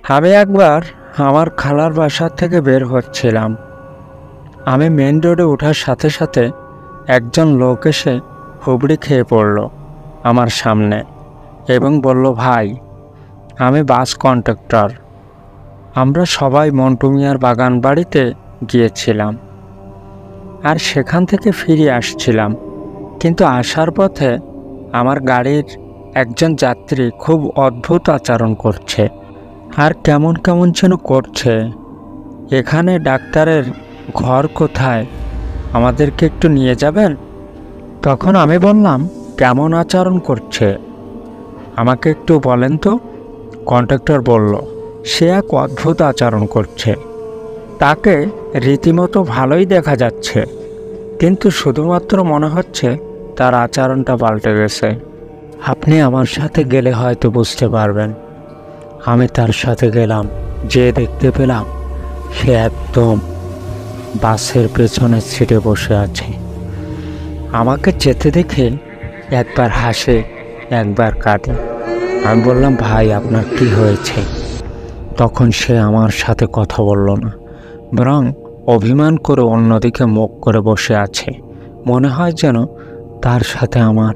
আমি একবার আমার খালার বাসা থেকে বের হচ্ছিলাম। আমি মেন রোডে ওঠার সাথে সাথে একজন লোক এসে হুবড়ি খেয়ে পড়ল আমার সামনে এবং বলল, ভাই, আমি বাস কন্ডাক্টর। আমরা সবাই মন্টু মিয়ার বাগান বাড়িতে গিয়েছিলাম আর সেখান থেকে ফিরে আসছিলাম, কিন্তু আসার পথে আমার গাড়ির একজন যাত্রী খুব অদ্ভুত আচরণ করছে আর কেমন কেমন যেন করছে। এখানে ডাক্তারের ঘর কোথায়? আমাদেরকে একটু নিয়ে যাবেন? তখন আমি বললাম, কেমন আচরণ করছে আমাকে একটু বলেন তো। কন্ডাক্টর বলল, সে এক অদ্ভুত আচরণ করছে। তাকে রীতিমতো ভালোই দেখা যাচ্ছে, কিন্তু শুধুমাত্র মনে হচ্ছে তার আচরণটা পাল্টে গেছে। আপনি আমার সাথে গেলে হয়তো বুঝতে পারবেন। আমি তার সাথে গেলাম, যে দেখতে পেলাম সে একদম বাসের পেছনের সিটে বসে আছে। আমাকে যেতে দেখে একবার হাসে, একবার কাঁদে। আমি বললাম, ভাই, আপনার কি হয়েছে? তখন সে আমার সাথে কথা বলল না, বরং অভিমান করে অন্যদিকে মুখ করে বসে আছে। মনে হয় যেন তার সাথে আমার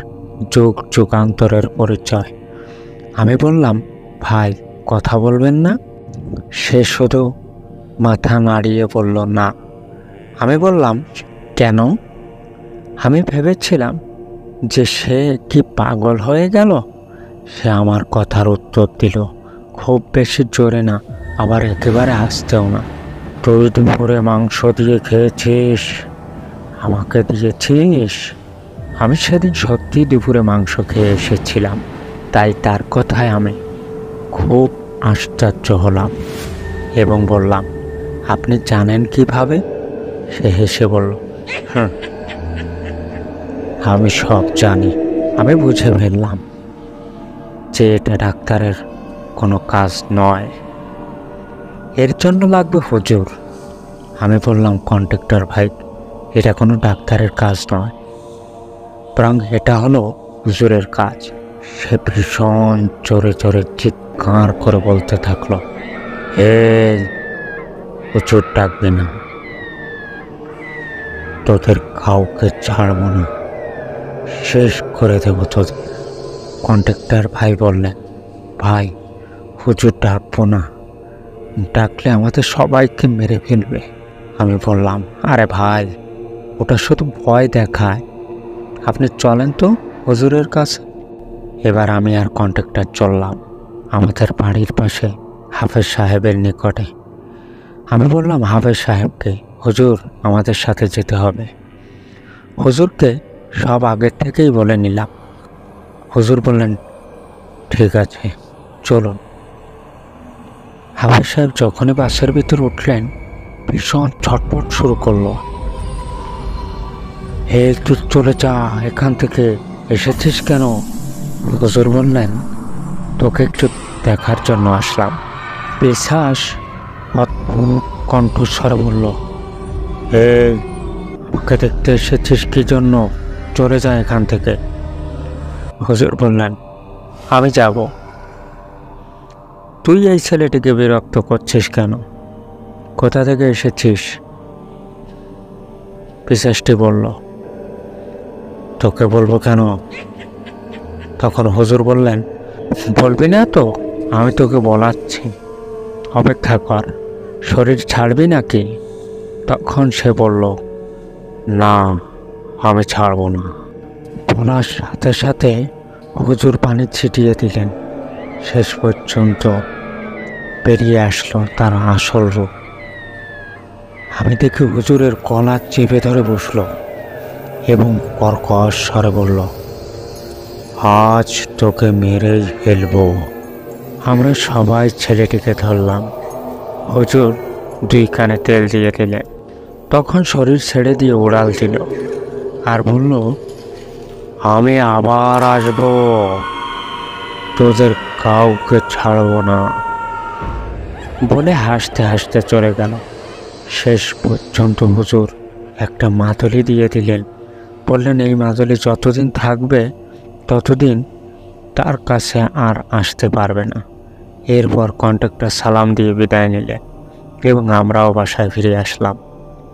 যুগ যুগান্তরের পরিচয়। আমি বললাম, ভাই, কথা বলবেন না? সে শুধু মাথা নাড়িয়ে বলল, না। আমি বললাম, কেন? আমি ভেবেছিলাম যে সে কি পাগল হয়ে গেল। সে আমার কথার উত্তর দিল, খুব বেশি জোরে না, আবার একেবারে আসতেও না। তুই দুপুরে মাংস দিয়ে খেয়েছিস, আমাকে দিয়েছিস? আমি সেদিন সত্যি দুপুরে মাংস খেয়ে এসেছিলাম, তাই তার কথায় আমি খুব আশ্চর্য হলাম এবং বললাম, আপনি জানেন কিভাবে? সে হেসে বলল, আমি সব জানি। আমি বুঝে ফেললাম যে এটা ডাক্তারের কোনো কাজ নয়, এর জন্য লাগবে হুজুর। আমি বললাম, কন্ডাক্টর ভাই, এটা কোনো ডাক্তারের কাজ নয়, বরং এটা হলো হুজুরের কাজ। সে ভীষণ জোরে জোরে চিৎকার করে বলতে থাকলো, এই, হুজুর ডাকবে না, তোদের কাউকে ছাড়ব না, শেষ করে দেব তোদের। কন্ডাক্টর ভাই বললেন, ভাই, হুজুর ডাকবো না, ডাকলে আমাদের সবাইকে মেরে ফেলবে। আমি বললাম, আরে ভাই, ওটা শুধু ভয় দেখায়, আপনি চলেন তো হুজুরের কাছে। এবার আমি আর কন্ডাক্টর চললাম আমাদের বাড়ির পাশে হাফেজ সাহেবের নিকটে। আমি বললাম হাফেজ সাহেবকে, হুজুর, আমাদের সাথে যেতে হবে। হুজুরকে সব আগের থেকেই বলে নিলাম। হুজুর বললেন, ঠিক আছে, চলুন। হাফেজ সাহেব যখনই বাসের ভিতর উঠলেন, ভীষণ ছটফট শুরু করলো। হে, তুই চলে যা এখান থেকে, এসেছিস কেন? হুজুর বললেন, তোকে একটু দেখার জন্য আসলাম। পেশাস অদ্ভুত কণ্ঠস্বরে বলল, হে, ওকে দেখতে এসেছিস কি জন্য? চলে যা এখান থেকে। হুজুর বললেন, আমি যাব। তুই এই ছেলেটিকে বিরক্ত করছিস কেন? কোথা থেকে এসেছিস? পিশাচটি বলল, তোকে বলবো কেন? তখন হুজুর বললেন, বলবি না তো? আমি তোকে বলাচ্ছি, অপেক্ষা কর, শরীর ছাড়বি নাকি? তখন সে বলল, না, আমি ছাড়ব না। বলার সাথে সাথে হুজুর পানি ছিটিয়ে দিলেন। শেষ পর্যন্ত বেরিয়ে আসলো তার আসল রূপ। আমি দেখি হুজুরের গলা চেপে ধরে বসলো এবং কর্কশ স্বরে বলল, আজ তোকে মেরেই ফেলবো। আমরা সবাই ছেলেটিকে ধরলাম। হুজুর 2 কানে তেল দিয়ে দিলেন। তখন শরীর ছেড়ে দিয়ে উড়াল দিল আর বলল, আমি আবার আসব, তোদের কাউকে ছাড়ব না, বলে হাসতে হাসতে চলে গেল। শেষ পর্যন্ত হুজুর একটা মাদুলি দিয়ে দিলেন। বললেন, এই মাদুলি যতদিন থাকবে ততদিন তার কাছে আর আসতে পারবে না। এরপর কন্ট্রাক্টর সালাম দিয়ে বিদায় নিলেন এবং আমরাও বাসায় ফিরে আসলাম।